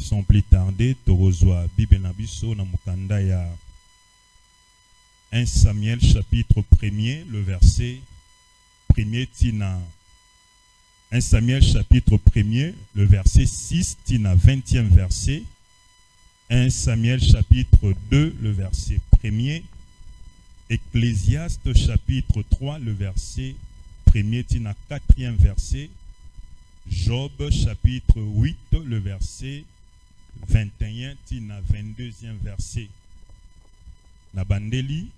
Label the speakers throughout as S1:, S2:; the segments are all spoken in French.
S1: Sans plus tarder, Torozwa Bible Nabiso na mukanda ya 1 Samuel chapitre 1er, le verset 1er tina 1 Samuel chapitre 1er, le verset 6 tina 20e verset. 1 Samuel chapitre 2, le verset 1er. Ecclésiaste chapitre 3, le verset 1er tina 4e verset. Job chapitre 8, le verset 21 tina 22e verset. Nabandeli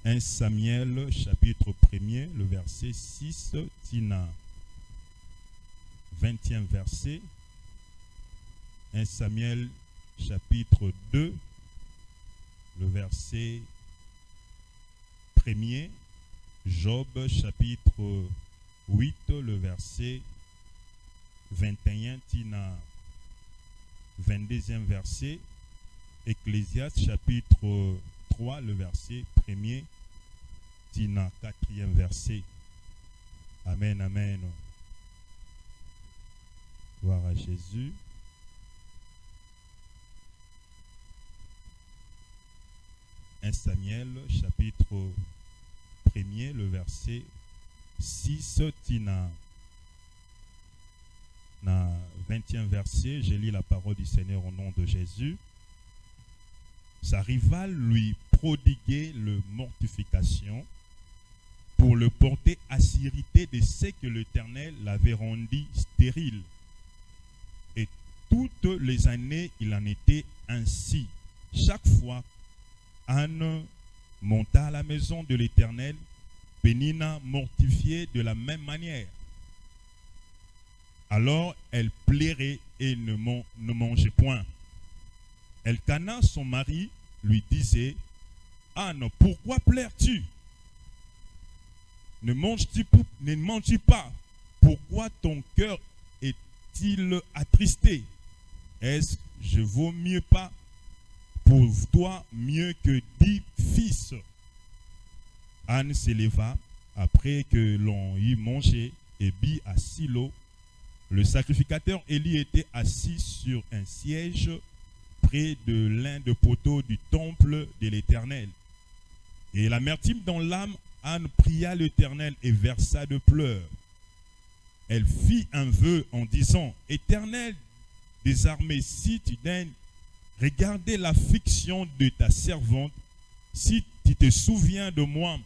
S1: 1 Samuel chapitre 1er, le verset 6 tina 20e verset. 1 Samuel chapitre 2, le verset 1er. Job chapitre 8, le verset 21 tina 22e verset. Ecclésiaste chapitre 3, le verset 1er tina 4e verset. Amen, amen. Gloire à Jésus. Un Samuel chapitre 1er, le verset 6 tina na 20e verset. Je lis la parole du Seigneur au nom de Jésus. Sa rivale lui prodiguait le mortification pour le porter à s'irriter de ce que l'Éternel l'avait rendu stérile. Et toutes les années, il en était ainsi. Chaque fois, Anne monta à la maison de l'Éternel, Pénina mortifiée de la même manière. Alors elle plairait et ne mangeait point. Elkana, son mari, lui disait: Anne, pourquoi pleures-tu? Ne manges-tu pas? Pourquoi ton cœur est-il attristé? Est-ce que je vaux mieux pas pour toi mieux que 10 fils? Anne s'éleva après que l'on eut mangé et bu à Silo. Le sacrificateur Élie était assis sur un siège près de l'un des poteaux du temple de l'Éternel. Et l'amertume dans l'âme, Anne pria l'Éternel et versa de pleurs. Elle fit un vœu en disant: Éternel des armées, si tu daignes regarder l'affliction de ta servante, si tu te souviens de moi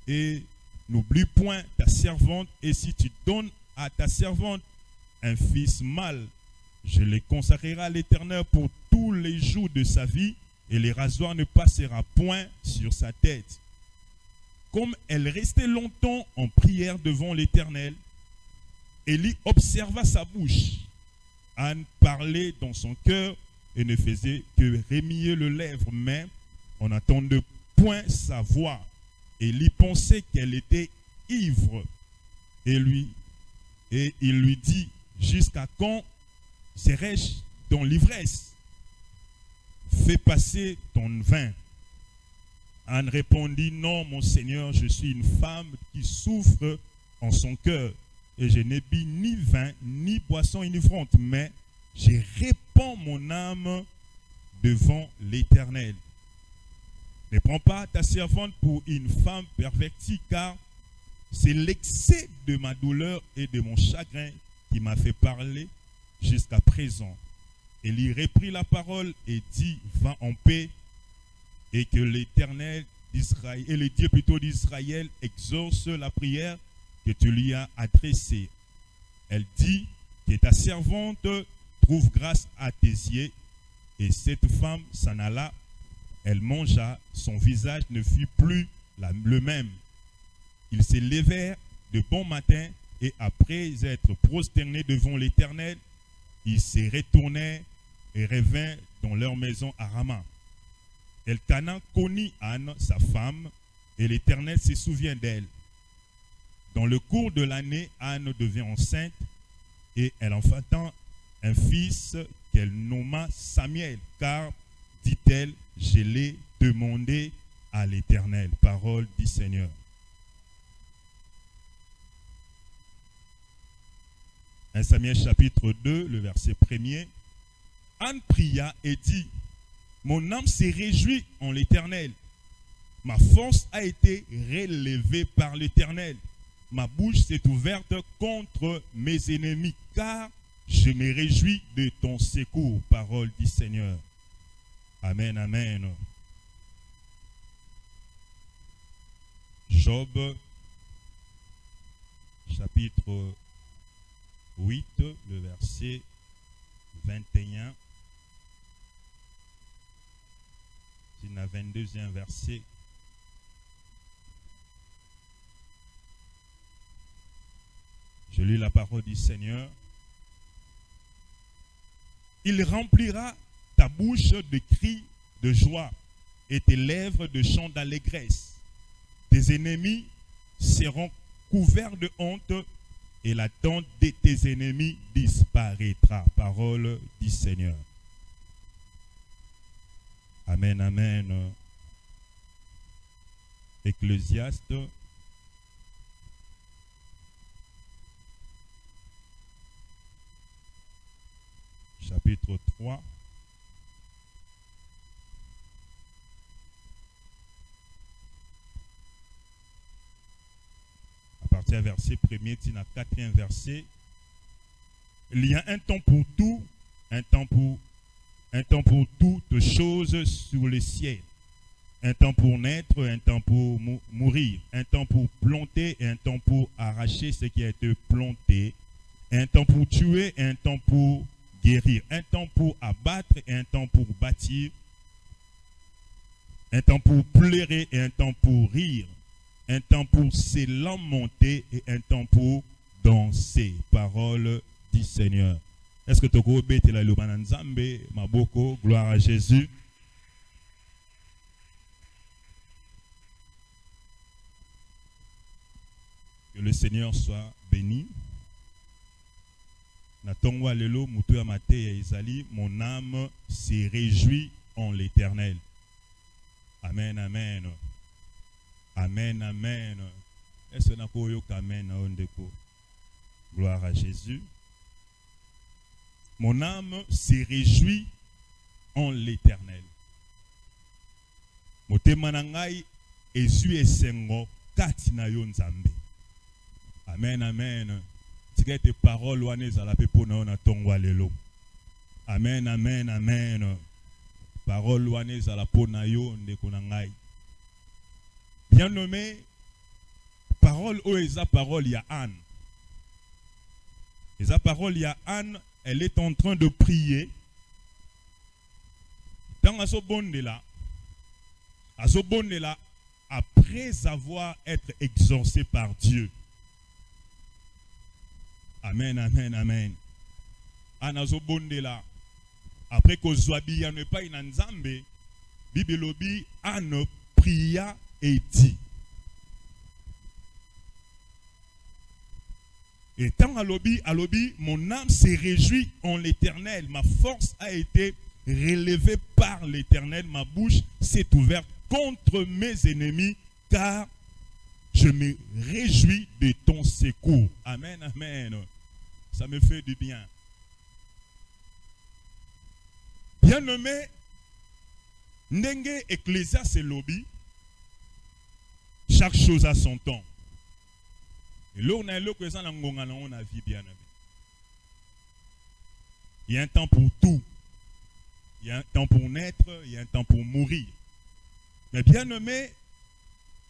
S1: et n'oublie point ta servante, et si tu donnes à ta servante un fils mâle, je le consacrerai à l'Éternel pour tous les jours de sa vie, et les rasoirs ne passera point sur sa tête. Comme elle restait longtemps en prière devant l'Éternel, Élie observa sa bouche. Anne parlait dans son cœur et ne faisait que remuer le lèvre, mais on n'entendait point sa voix. Élie pensait qu'elle était ivre. Et il lui dit: Jusqu'à quand serai-je dans l'ivresse? Fais passer ton vin. Anne répondit: Non, mon Seigneur, je suis une femme qui souffre en son cœur, et je n'ai bu ni vin, ni boisson enivrante, mais je répands mon âme devant l'Éternel. Ne prends pas ta servante pour une femme pervertie, car c'est l'excès de ma douleur et de mon chagrin qui m'a fait parler jusqu'à présent. Élie reprit la parole et dit: Va en paix, et que l'Éternel d'Israël, et le Dieu plutôt d'Israël, exauce la prière que tu lui as adressée. Elle dit: Que ta servante trouve grâce à tes yeux. Et cette femme s'en alla. Elle mangea, son visage ne fut plus le même. Ils se levèrent de bon matin, et après être prosternés devant l'Éternel, ils se retournèrent et revinrent dans leur maison à Rama. Elkana connut Anne, sa femme, et l'Éternel se souvient d'elle. Dans le cours de l'année, Anne devint enceinte, et elle enfanta un fils qu'elle nomma Samuel, car, dit-elle, je l'ai demandé à l'Éternel. Parole du Seigneur. 1 Samuel chapitre 2, le verset 1er. Anne pria et dit, mon âme s'est réjouie en l'Éternel. Ma force a été relevée par l'Éternel. Ma bouche s'est ouverte contre mes ennemis, car je me réjouis de ton secours. Parole du Seigneur. Amen, amen. Job, chapitre 8, le verset 21. C'est le 22e verset. Je lis la parole du Seigneur. Il remplira ta bouche de cris de joie et tes lèvres de chants d'allégresse. Tes ennemis seront couverts de honte et la tente de tes ennemis disparaîtra. Parole du Seigneur. Amen, amen. Ecclésiaste. Chapitre 3. À partir du verset 1er, à 4e verset. Il y a un temps pour tout, un temps pour toutes choses sur le ciel. Un temps pour naître, un temps pour mourir. Un temps pour planter et un temps pour arracher ce qui a été planté. Un temps pour tuer et un temps pour guérir. Un temps pour abattre et un temps pour bâtir. Un temps pour pleurer et un temps pour rire. Un temps pour se lamenter et un temps pour danser. Parole du Seigneur. Est-ce que tu as la Lubananzambe, Maboko, gloire à Jésus? Que le Seigneur soit béni. Natongwa lelo mutu ya mate ya Isali, mon âme s'est réjouie en l'Éternel. Amen, amen. Amen, amen. Est-ce que nous avons amen ondeko? Gloire à Jésus. Mon âme s'est réjouie en l'Éternel. Motema na ngai ezwi esengo kati na yo Nzambe. Amen, amen. Tika te parole wana ezala pe pona na tongwa lelo. Amen, amen, amen. Parole wana ezala pona yo ndeko na ngai. Bien nommé, parole o eza parole ya Anne. Eza parole ya Anne, elle est en train de prier. Dans Azobondela, après avoir été exaucé par Dieu. Amen, amen, amen. Anne Azobondela, après que Zoabi ne pas in Nzambe, Bibelobi, Anne pria et dit. Et tant à l'obi, mon âme s'est réjouie en l'Éternel. Ma force a été relevée par l'Éternel. Ma bouche s'est ouverte contre mes ennemis, car je me réjouis de ton secours. Amen, amen. Ça me fait du bien. Bien nommé, Ndenge Ecclésiaste lobby, chaque chose a son temps. Et là, on a vie bien aimé. Il y a un temps pour tout. Il y a un temps pour naître, il y a un temps pour mourir. Mais bien aimé,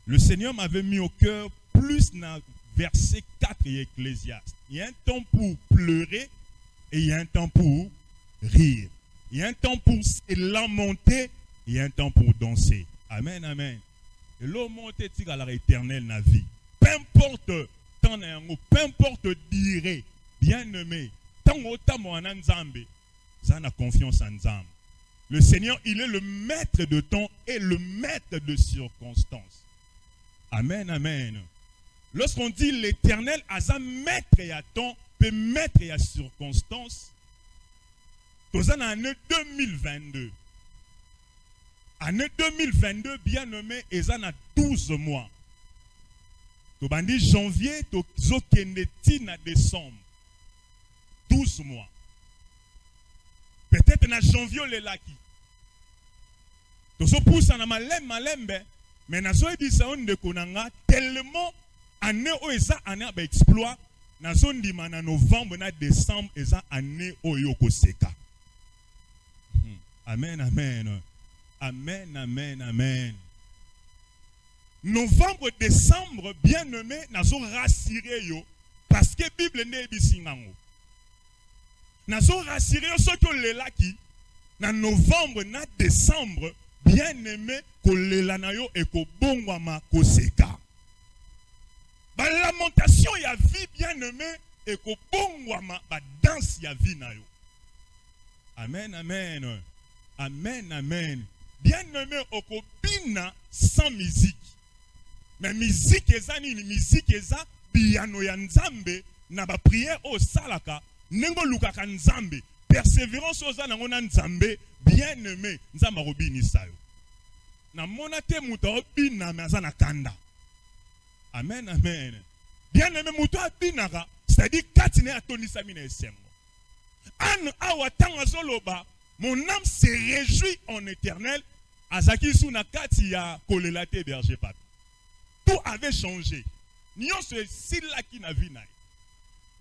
S1: le Seigneur m'avait mis au cœur plus dans verset 4 et Ecclésiaste. Il y a un temps pour pleurer et il y a un temps pour rire. Il y a un temps pour se lamenter et il y a un temps pour danser. Amen, amen. Et l'homme monte à la éternelle na vie. Peu importe tant peu importe dire, bien aimé, tant autant mon Nzambe, ça a confiance en Nzambe. Le Seigneur, il est le maître de temps et le maître de circonstances. Amen, amen. Lorsqu'on dit l'Éternel a un maître et à temps, peut maître et à circonstances, dans l'année 2022. Année 2022, bien nommé, ils en a 12 mois. Tu vas dire janvier, tu vas décembre. 12 mois. Peut-être peut-être na janvier le laki. Toso poussa na malembe, mais nazo ebisa on de konanga tellement année o eza année ba exploit nazo ndima na novembre na décembre eza année oyo koseka. Amen, amen. Amen, amen, amen. Novembre, décembre, bien-aimé, nazo rassuré yo parce que Bible ne bisingango. Nazo rassuré yo ce que le laki na novembre na décembre bien-aimé ko le na yo et ko bongwama koseka. Ba lamentation ya vie bien-aimé et ko bongwama ba danse ya vie na yo. Amen, amen. Amen, amen. Bien-aimé okobina sans musique. Mais musique eza nini? Musique eza piano ya nzambe na ba prière au salaka nengo lukaka nzambe. Persévérance oza nango na nzambe bien-aimé nzamba robini sayo. Na mona te muta obina mais aza na kanda. Amen, amen. Bien-aimé muta obinaka, c'est-à-dire katine atonisa mina esengo. An awa tanga zoloba, mon âme se réjouit en éternel. Azaki suna kati ya kolelate berger papi. Tout avait changé. Nyon se sila ki na vi na.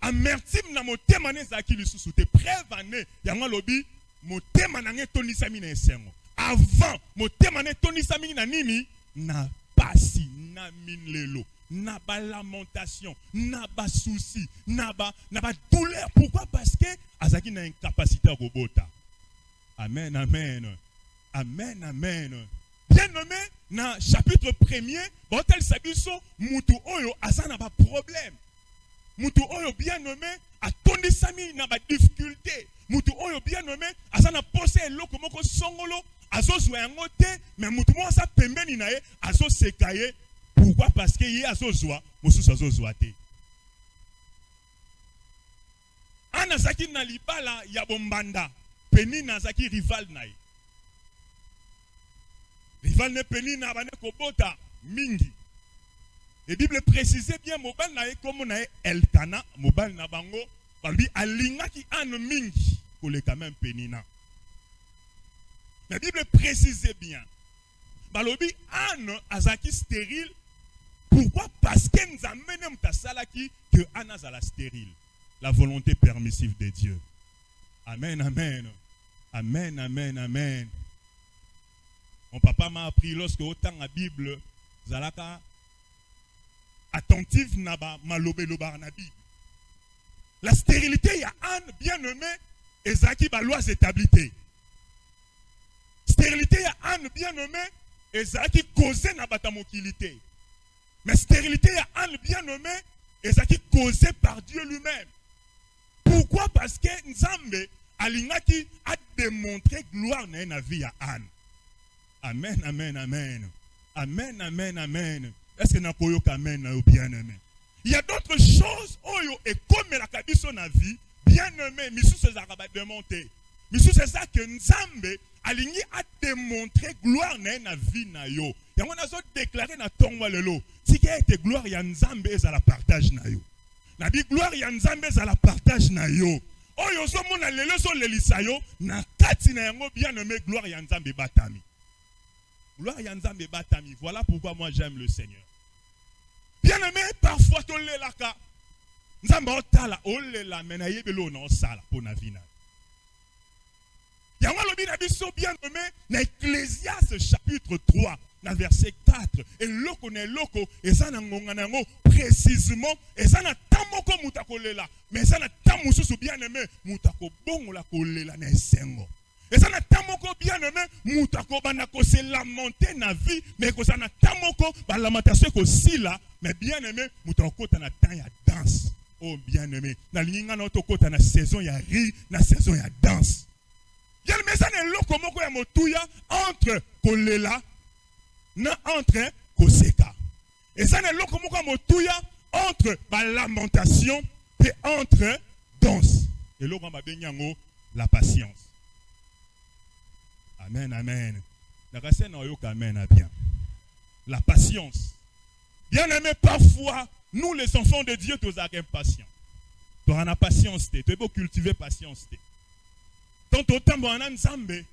S1: Amertime na motema ne zaki lisusu te prévané yango lobi motema na nge tonisa mina esengo. Avant motema ne tonisa mina nini na pasi na minlelo. Na ba lamentation, na ba souci, na ba douleur. Pourquoi? Parce que azaki na incapacité à robota. Amen, amen. Amen, amen. Bien-aimé, dans chapitre 1er, bon tel sabiso, mutu oyo azana ba problème. Mutu oyo bien-aimé, a tondi sami na ba difficulté. Mutu oyo bien-aimé, azana pose eloko moko songolo, azo zwa yango te, mais mutu mo sa pembeni na ye, azo sekaye. Pourquoi? Parce que ye azo zwa, mosusu azo zwa te. Anazaki na libala ya bombanda, peni nazaki rival na ye. Rival ne peni na bane kobota mingi. Et Bible précisait bien mobile na comme na Elkana mobile na bango balbi alinga ki an mingi pour le quand même penina. La Bible précisait bien. Balobi an azaki stérile. Pourquoi? Parce que nous amenons ta salaki que an azala stérile. La volonté permissive de Dieu. Amen, amen. Amen, amen, amen. Mon papa m'a appris lorsque autant la Bible, zalaka attentive naba malobe lobar na Bible. La stérilité ya an bien nommé ezaki ba loi établité. Stérilité ya an bien nommé ezaki causé na batamokilité. Mais stérilité ya an bien nommé ezaki causé par Dieu lui-même. Pourquoi? Parce que Nzambe alingaki a démontré gloire na na vie ya an. Amen, amen, amen. Amen, amen, amen. Est-ce que nakoyo kamen na yo bien-aimé? Il y a d'autres choses oyo et comme la kabiso na vie bien-aimé misu se zakaba démonter. Misu c'est ça que Nzambe alingi a démontré gloire na vie na yo. Yango nazo déclarer na tongwa lelo. Si que était gloire ya Nzambe eza la partage na yo. Na bi gloire ya Nzambe eza la partage na yo. Oyo so mona lelo so lelisa yo na kati na yango bien-aimé gloire ya Nzambe batami. Gloire ya Nzambe batami. Voilà pourquoi moi j'aime le Seigneur. Bien-aimé, parfois ton lelaka. Nzambe otala olela mena yebelo na osala pour na vina. Yango lobi na biso bien-aimé na Ecclésiaste chapitre 3 na verset 4 et loko ne loko ezana ngonga nango précisément ezana tamoko mutako lela mais ezana tamususu bien-aimé mutako bongola ko lela na esengo. Et ça n'a tamoko bien aimé, moutako banako se lamenter na vie, mais que ça n'a tamoko ba lamentation ko si là, mais bien aimé, moutako ta na temps ya danse. Oh bien aimé, na linga na toko ta na saison ya ri, na saison ya danse. Yel mais ça ne loko moko ya motuya entre kolela na entre koseka. Et ça ne loko moko ya motuya entre ba lamentation et entre danse. Et loko ba benyango la patience. Amen, amen. Amen, bien. La patience. Bien aimé, parfois, nous les enfants de Dieu, tu as impatience. Tu as la patience, tu as cultiver patience. Tant totambo na nzambe,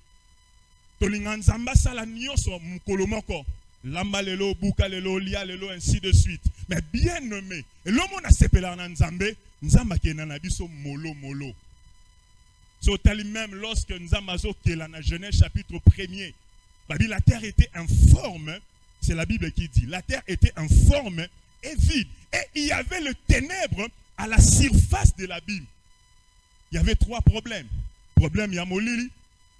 S1: tolinga nzamba sala nyonso mukolo moko. Lamba lelo, buka lelo, lia lelo, ainsi de suite. Mais bien nommé, et l'homme a sepelé na nzambe, nzamba ke na biso molo molo. So tali même lorsque nzamba zo ke la na Genèse chapitre 1er, la terre était informe, c'est la Bible qui dit, la terre était informe et vide. Et il y avait le ténèbre à la surface de l'abîme. Il y avait 3 problèmes. Problème Yamolili,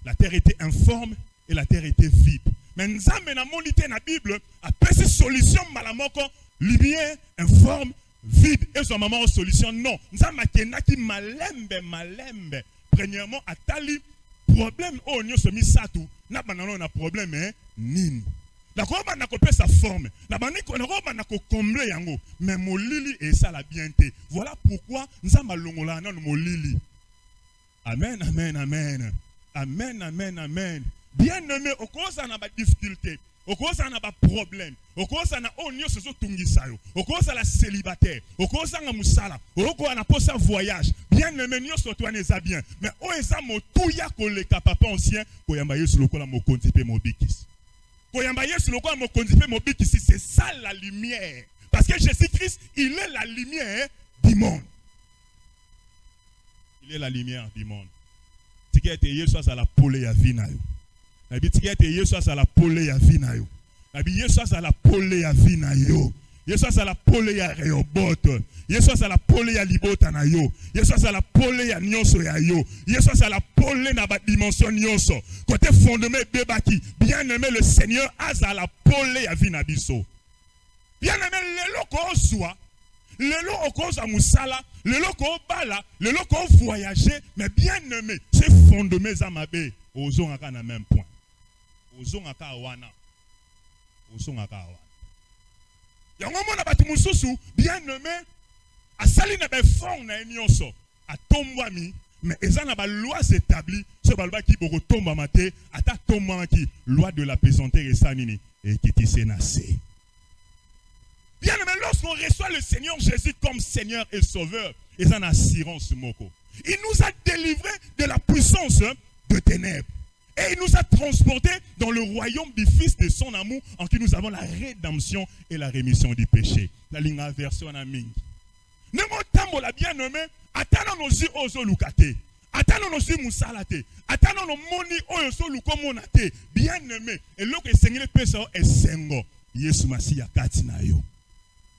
S1: la terre était informe et la terre était vide. Mais nzambe na monité na Bible a pesé solution malamoko, lumière, informe, vide. Et son maman solution non. Nzambe kenaki malembe. Premièrement, atali problème oh nyo se misatu na banano na problème hein nini. La koba na kopé sa forme. Na baniko na koba na ko combler yango. Mais molili et ça la bienté. Voilà pourquoi nzamba longola na molili. Amen, amen, amen. Amen, amen, amen. Bien nommé, au cause na ba difficulté, au cause na ba problème, au cause na onyo se tungisayo, au cause la célibataire, au cause na musala, au cause na posa voyage. Bien nommé nyo so toi neza bien. Mais o eza motuya ko le papa ancien ko yamba yesu lokola mo konzipe mo bikisi. Ko yamba yesu lokola mo konzipe mo bikisi, c'est ça la lumière. Parce que Jésus-Christ, il est la lumière du monde. Il est la lumière du monde. Ce qui a été yesu à la pole ya vinayo. Nabi tikete yesu à la pole ya vinayo. Nabi yesu à la pole ya vinayo. Yesu à la pole ya Rehoboth. Yesu à la pole ya libota na yo. Yesu à la pole ya nyonso ya yo. Yesu à la pole na ba dimension nyonso. Côté fondement bebaki, bien aimé le Seigneur à la pole ya vinabiso. Bien aimé lelo ko soit lelo okoza musala, lelo ko bala, lelo ko voyager, mais bien aimé, c'est fondement zamabe. Ozongaka na même point. Ozongaka wana. Ozongaka wana. Yango mona batu mususu bien nommé asali na be fond na nyonso atombwami mais eza na ba lois établies so balba ki boko tomba mate ata tomba ki loi de la pesanteur et sanini et qui tissé nasé. Bien aimé, lorsqu'on reçoit le Seigneur Jésus comme Seigneur et Sauveur, ils en assurance moko. Il nous a délivrés de la puissance de ténèbres. Et il nous a transportés dans le royaume du Fils de son amour en qui nous avons la rédemption et la rémission du péché. La ligne version en mingi. Ne m'entendons la bien nommé, attendons nos yeux aux olukate. Attendons nos yeux moussalate. Attendons nos moni aux olukomonate. Bien nommé. Et l'eau que Seigneur pèse est sengo. Yesu Masiya Katinayo.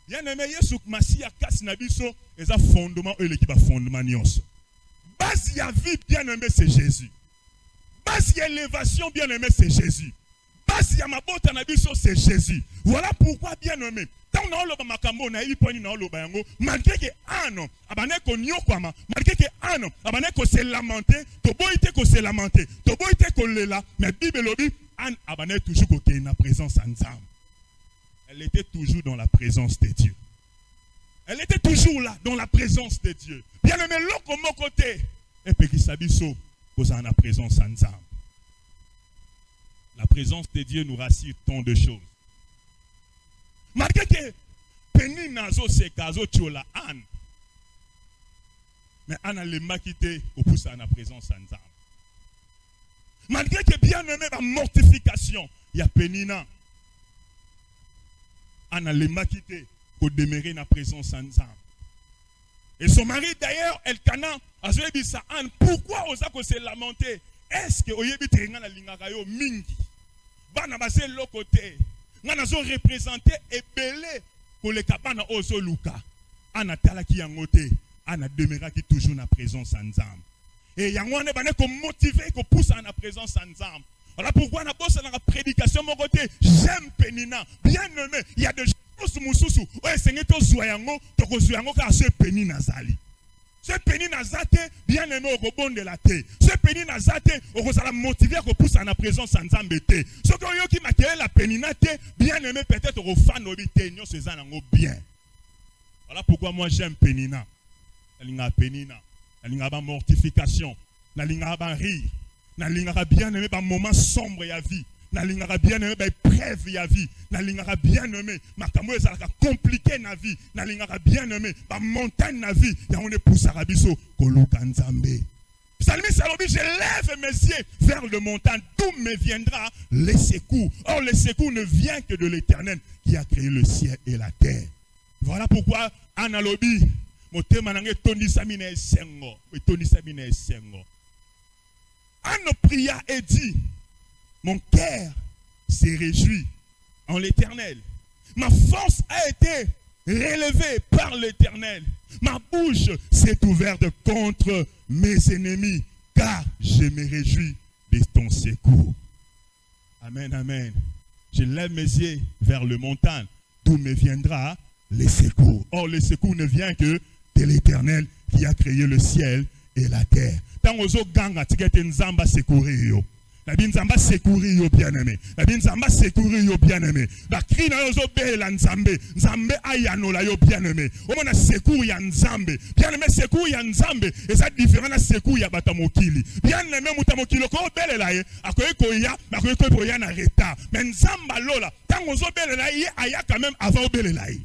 S1: Bien aimé, Yesu Masiya Katinabiso, et ça fondement, et l'équipe a fondement nyonso. Base ya vie, bien aimé, c'est Jésus. Base ya élévation, bien aimé, c'est Jésus. Base ya mabota nabiso, c'est Jésus. Voilà pourquoi, bien aimé, tant on a le makambo, na ili poni na le bayango, malgré que ano, abane ko nyokwama, malgré que ano, abane ko se lamenter, to boite ko se lamenter, to boite ko lela, mais Bible lobi, an abane toujours ko ke na présence ensemble. Elle était toujours dans la présence de Dieu. Elle était toujours là, dans la présence de Dieu. Bien aimé, l'autre mon côté, et puis qui s'abisso, cause en la présence ensemble. La présence de Dieu nous rassure tant de choses. Malgré que Penny Nazo se caso tchola Anne, mais Anne a le maquité au pouce en la présence ensemble. Malgré que bien aimé la mortification, il y a Penina. Anne a le maquité pour demeurer dans la présence ensemble. Et son mari d'ailleurs, Elkana, a dit ça Anne, pourquoi osa ko se lamenter? Est-ce que oyebi tenga na lingaka yo mingi? Bana base lokote. Ngana zo représenter et belé pour les kabana ozo luka. Anna talaki yangote, Anna demeuraki toujours dans la présence ensemble. Et yangwane bane ko motiver, ko pousse en la présence ensemble. Voilà pourquoi on a bossé dans la prédication mon côté. J'aime Penina. Bien aimé, il y a des choses mususu. Ouais, Seigneur to zoyango, to ko zoyango ka ce Penina zali. Ce Penina zate, bien aimé au bon de la terre. Ce Penina zate, au ko sala motiver ko pousse en la présence ensemble té. Ce que yo qui maquille la Penina té, bien aimé peut-être au fan obité nyo se zanango bien. Voilà pourquoi moi j'aime Penina. La linga Penina, la linga ba mortification, la linga ba rire. Na lingaka bien aimé par moment sombre ya vie. Na lingaka bien aimé par preuve ya vie. Na lingaka bien aimé makambo ezalaka compliqué na vie. Na lingaka bien aimé par montagne na vie. Ya on est poussaka biso koluka nzambe. Psalmiste alobi, je lève mes yeux vers le montagne, d'où me viendra les secours. Or, les secours ne viennent que de l'Éternel qui a créé le ciel et la terre. Voilà pourquoi analobi, motema nange toni samine esengo, toni samine esengo. Anno pria et dit, mon cœur s'est réjoui en l'Éternel. Ma force a été relevée par l'Éternel. Ma bouche s'est ouverte contre mes ennemis, car je me réjouis de ton secours. Amen, amen. Je lève mes yeux vers le montagne, d'où me viendra les secours. Or, le secours ne vient que de l'Éternel qui a créé le ciel et la terre. Tant aux autres gangs, tu nzamba secourir. La binzamba secourir yo bien-aimé. La binzamba secourir yo bien-aimé. La cri na yo bela nzambe. Nzambe ayano la yo bien-aimé. Au moins secours ya nzambe. Bien-aimé secours ya nzambe. Et ça différent na secours ya batamokili. Bien-aimé mutamokilo ko bele la ye. Akoye ko ya, akoye ko ya na retard. Mais nzamba lola, tant ozo bele la ye aya quand même avant bele la ye.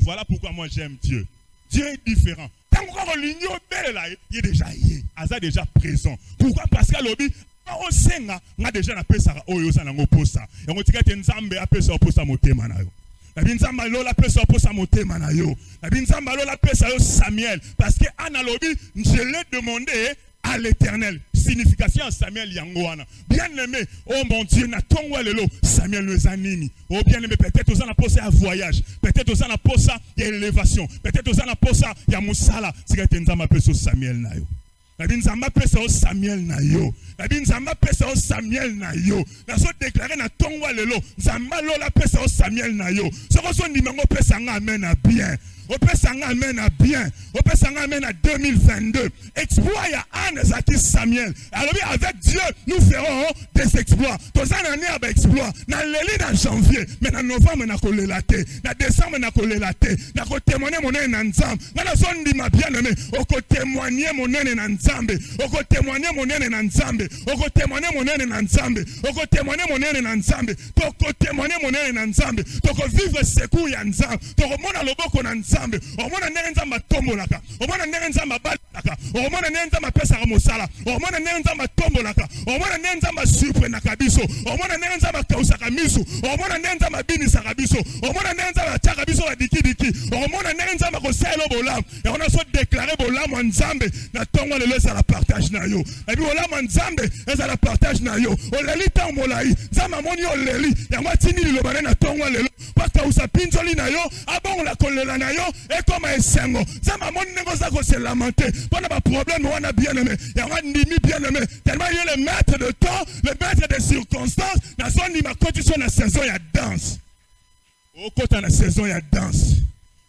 S1: Voilà pourquoi moi j'aime Dieu. Dieu est différent. Tant qu'on l'union belle là, il est déjà yé. Aza déjà présent. Pourquoi? Parce qu'à l'obi, on sait nga déjà na pesa oyo sa nango posa. Et on dit que nzambe a pesa posa motema na yo. La binzamba lola pesa posa motema na yo. La binzamba lola pesa yo Samuel. Parce que analobi, je l'ai demandé à l'Éternel. Signification Samuel yangoana. Bien aimé, oh mon Dieu, na tongwa lelo Samuel nous anini. Oh bien aimé, peut-être aux ana posa à voyage, peut-être aux ana posa ya élévation, peut-être aux ana posa ya musala. C'est que nzamba pesa Samuel na yo. La binzamba pesa Samuel na yo. La binzamba pesa Samuel na yo. Na so déclarer na tongwa lelo, nzamba lola pesa Samuel na yo. Ce que son numéro pesa nga amen à bien. Au Pessanga amène à bien. Au Pessanga amène à 2022. Exploit ya Anne Zaki Samuel. Alors avec Dieu, nous ferons des exploits. Tous les années avec exploit. Dans l'élite en janvier, mais dans novembre, na collé la thé. Dans décembre, na collé la thé. Na ko témoigner mon ene nzambe. Na la zone di ma bien-aimé. O ko témoigner mon ene nzambe. O ko témoigner mon ene nzambe. O ko témoigner mon ene nzambe. O ko témoigner mon ene nzambe. To ko témoigner mon ene nzambe. To ko vivre secours ya nzambe. To ko mona loboko na nzambe. Omona ndenge nzamba tombolaka, omona ndenge nzamba balaka, omona ndenge nzamba pesa mosala, omona ndenge nzamba tombolaka, omona ndenge nzamba surprenaka biso, omona ndenge nzamba kausaka misu, omona ndenge nzamba binisaka biso, omona ndenge nzamba tiaka biso ba diki omona ndenge nzamba kosala bolamu, et on a so déclarer bolamu nzambe na tongo lelo ça la partage na yo. Et puis bolamu nzambe ça la partage na yo. Oleli tan molai, nzamba moni oleli, yango tini lilobana na tongo lelo, pa kausa pinzoli na yo, abon la kolela na yo. Et comme un sengo, ça m'a mon négoce se lamenter. Pendant ma problème, on a bien aimé. Il y a un nimi bien aimé. Tellement il est le maître de temps, le maître des circonstances. Dans son ma condition, la saison, il y a danse. Au côté de la saison, il y a danse.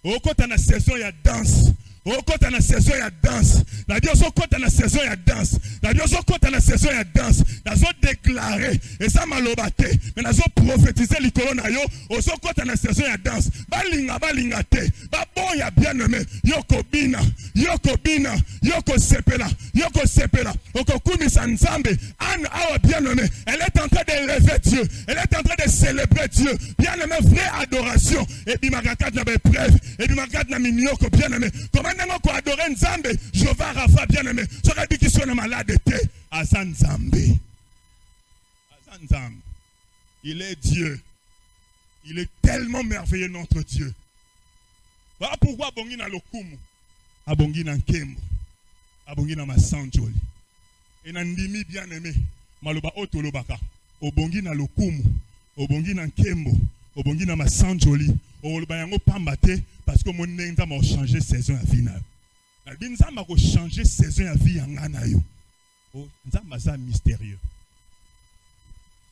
S1: Au côté de la saison, il y a danse. Au côté de la saison, il y a danse. La Dieu au côté de la saison, il y a danse. La Dieu au côté de la saison, il y a danse. La zone déclarée. Et ça m'a lobaté. Mais la zone prophétisée, l'icône na yo. Au côté de la saison, il y a danse. Balinga te. Babon, il y a bien aimé. Yoko bina. Yoko sepela. Oko kumi sanzambe. Anne awa bien aimé. Elle est en train de lever Dieu. Elle est en train de célébrer Dieu. Bien aimé, vraie adoration. Et puis ma regarde na preuve. Et puis ma regarde na minyoko bien aimé. Comment on adorer Nzambe, Jova Rafa bien aimé. Ce qui dit qu'ils sont malades était Azan Nzambe. Azan Nzambe. Il est Dieu. Il est tellement merveilleux notre Dieu. Voilà pourquoi Bongi na lokumu, Abongi na nkembo, Abongi na masanjoli. Et na ndimi bien aimé, Maloba otolobaka, Obongi na lokumu, Obongi na nkembo, Obongi na masanjoli, Oloba yango pambate. Parce que mon nzamba a changé saison à vie na. La binzamba a changé saison à vie en anayo. Oh, nzamba ça mystérieux.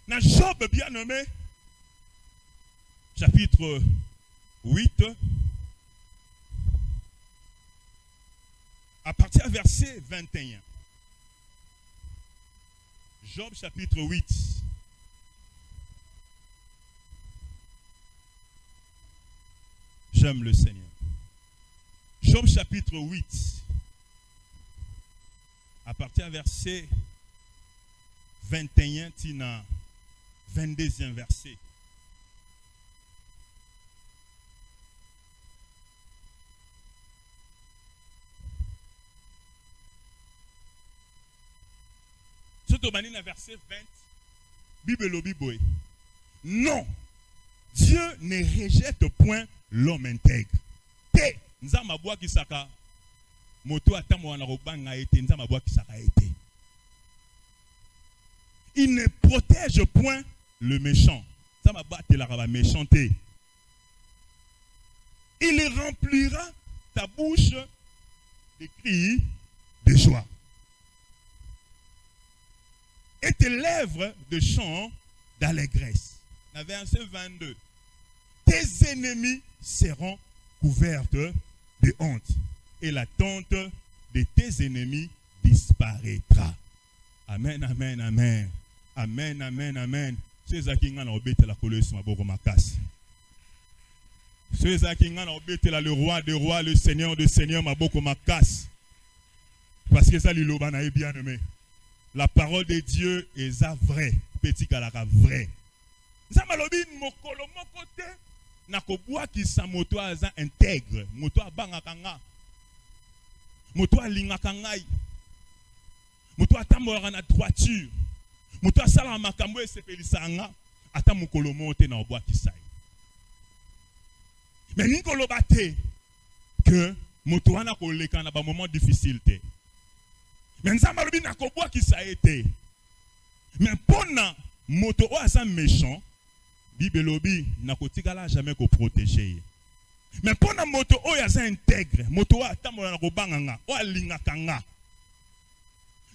S1: Na Job bien nommé chapitre 8 à partir du verset 21. Job chapitre 8. J'aime le Seigneur. Job chapitre 8, à partir du verset 21, tina 22e verset. Surtout dans verset 20, Bible lobi boy. Non, Dieu ne rejette point l'homme intègre. Te, nzamba boa kisaka. Moto atamo na robanga ete, nzamba boa kisaka ete. Il ne protège point le méchant. Nzamba boa te la raba méchanté. Il remplira ta bouche de cris de joie. Et tes lèvres de chant d'allégresse. Dans verset 22. Tes ennemis seront couvertes de honte. Et la tente de tes ennemis disparaîtra. Amen, amen, amen. Amen, amen, amen. C'est ça qui est la colère sur ma bourre macasse. C'est ça qui est le roi des rois, le seigneur des seigneurs, ma bourre macasse. Parce que ça, l'ilobana est bien aimé. La parole de Dieu est vraie. Petit kalaka vrai. Zamalobi mokolo mokote na kobua ki sa moto aza intègre, moto abangaka nga. Moto alingaka ngai. Moto atambolaka na droiture. Moto asala makambo esepelisa nga ata mokolo mote na obua ki sai. Mais ni koloba te que moto wana koleka na ba moment difficile te. Mais nzamba lobi na kobua ki sa ete. Mais pona moto o asa méchant, Bible lobi na kotikala jamais ko protéger. Mais pona moto o asa intègre, moto o atamola na kobanga nga, o alingaka nga.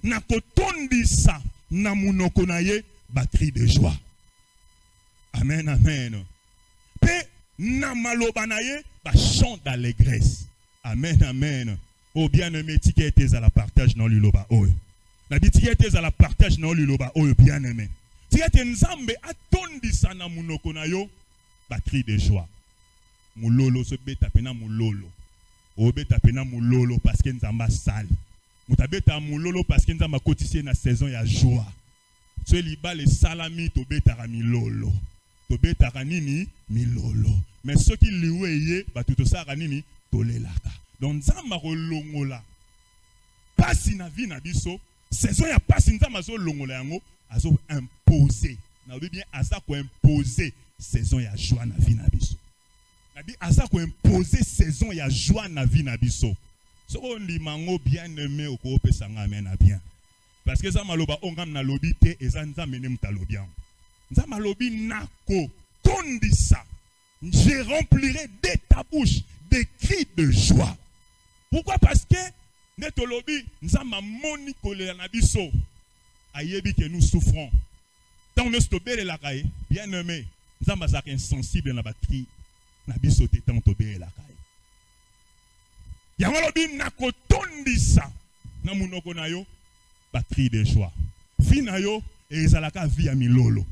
S1: Na kotondisa na munoko na ye batterie de joie. Amen, amen. Pe na maloba na ye ba chant d'allégresse. Amen, amen. Oh bien-aimé, ticket à la partage dans l'uloba oyo. La ticket à la partage dans l'uloba oyo bien-aimé. Ticket nzambe atondisa na munoko na yo batterie de joie. Mulolo se beta pena mulolo. O beta pena mulolo parce que nzamba sali. Mutabeta mulolo parce que nzamba kotisi na saison ya joie. Ce liba le salami to beta milolo. To beta nini milolo. Mais ceux qui liweye ba tuto sara nini tolelaka. Donc nzamba kolongola. Pasi na vie na biso, saison ya pasi nzamba zo longola yango, azo imposer. Na bien aza ko imposer saison ya joie na vie na biso. Na bi aza ko imposer saison ya joie na vie na biso. So on limango bien aimé o ko pesa nga amen na bien. Parce que ça maloba ongam na lobi te eza nzambe ne mutalobi yango. Nzamba lobi nako tondisa. Je remplirai de ta bouche des cris de joie. Pourquoi? Parce que netolobi nzamba moni kolela na biso ayebi que nous souffrons. Tant nous stobele la kaye bien aimé nzamba zaka insensible na batri na biso te tant tobele la kaye. Yango lobi nakotondisa na munoko na yo batri de joie. Vie na yo ezalaka vie ya milolo.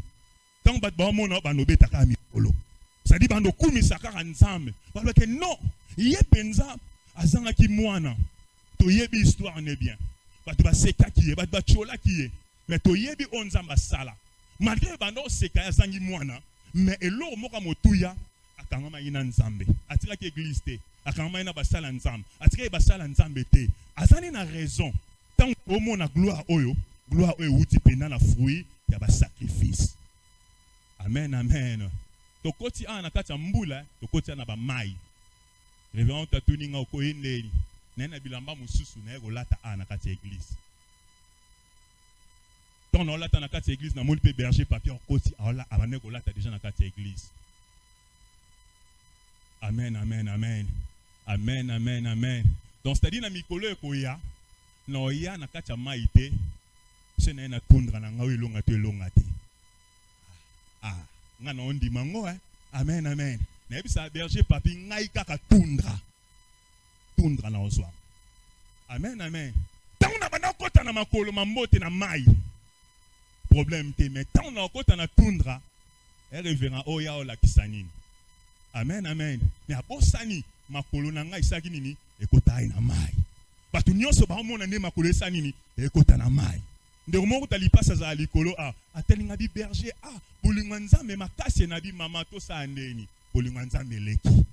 S1: Tant bat ba mona ba nobetaka milolo. Ça dit bando kumisaka nzambe. Parce que non, yepenza azanga ki mwana. To yebi histoire ne bien. Batu ba seka ki ye, batu ba chola ki ye. Mais to yebi onzamba sala. Malgré bando seka azangi mwana, mais elo moka motuya akangama ina nzambe. Atira ki église te, akangama ina basala nzambe. Atira basala nzambe te. Azani na raison. Tant au mona gloire oyo uti pena na fruit ya ba sacrifice. Amen, amen. Tokoti ana kati ya mbula, tokoti ana ba mai. Révérend tatuninga okoyendeli. Nena bilamba mususu na ego lata ana kati ya église. Ton on lata na kati ya église na moni pe berger papier okoti ala abaneko lata déjà na kati ya église. Amen, amen, amen. Amen, amen, amen. Donc c'est-à-dire na mikolo ekoya, na oya na kati ya mai te, se na ena tundra na ngawe longa te. Ah, nga na ondi mango Amen, amen. Na ebisa berger papi ngai kaka tundra na oswa. Amen, amen. Tant na bana kota na makolo mambote na mai. Problème te, mais tant na kota na tundra, révérend oya ola kisanini. Amen, amen. Mais abosani makolo na ngai saki nini ekota na mai. Batu nyonso ba mona ne makolo sanini ekota na mai. Ndeko moko talipasa za likolo atelinga bi berger bolinga nzambe makasi na bi mama to sa ndeni bolinga nzambe leki.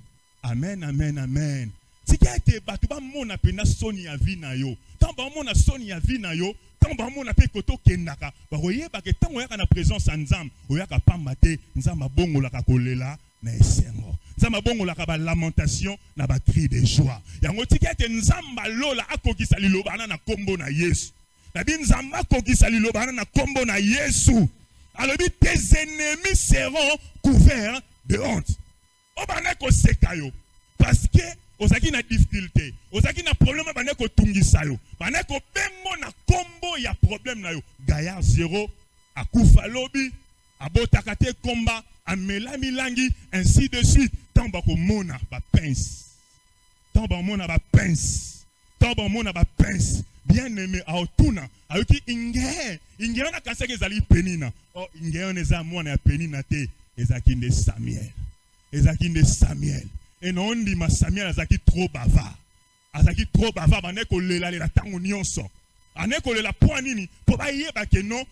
S1: Amen, amen, amen. tika ete bato bamona pena soni ya vi na yo. Tant bamona soni ya vi na yo, tant bamona pe koto kendaka, bakoyeba ke tant oyaka na présence ya Nzambe, oyaka pamba te Nzambe abongolaka kolela na esengo. Nzambe abongolaka ba lamentation na ba cri de joie. Yango tika ete Nzambe lola akokisa liloba na kombo na Yesu. Na bi Nzambe akokisa liloba na kombo na Yesu. Alors tes ennemis seront couverts de honte. Obana ko sekayo parce que ozaki na difficulté, ozaki na problème bana ko tungisa yo. Bana ko bengo na kombo ya problème na yo. Gaillard 0 akufa lobi, abotaka te komba, amela milangi ainsi de suite. Tamba ko mona ba pince. Tamba mona ba pince. Tamba mona ba pince. Bien aimé aotuna ayoki inge na kaseke ezali penina. Oh inge eza mwana ya penina te, ezaki nde Samuel. Ezaki nde Samuel. Et non dit ma Samuel azaki trop bavard. Azaki trop bavard bane ko lela lela tango nyonso. Ane ko lela po nini po ba yeba ke non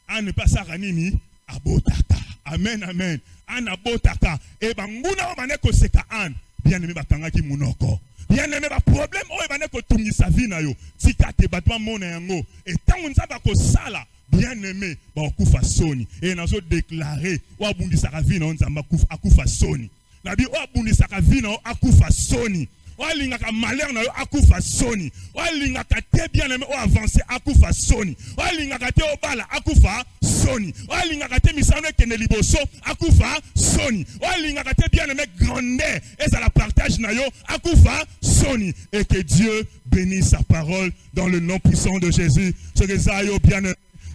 S1: ane pasaka nini abotaka. Amen amen. An abotaka e banguna bane ko seka an bien aimé bakangaki munoko. Bien aimé ba problème o bane ko tungisa vi na yo. Tikate batwa mona yango et tango nzaba ko sala bien aimé ba okufa soni et nazo déclarer wa bundisaka vi na nzamba akufa soni. Nabi wa bundisaka vi na akufa soni. Wa lingaka malheur na yo akufa soni. Wa lingaka te bien aimé o avancer akufa soni. Wa lingaka te obala akufa soni. Wa lingaka te misano kene liboso akufa soni. Wa lingaka te bien aimé grandeur et ça la partage na yo akufa soni. Et que Dieu bénisse sa parole dans le nom puissant de Jésus. Ce que ça yo bien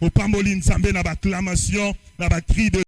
S1: au pamboline Nzambe na ba acclamation, na ba cri de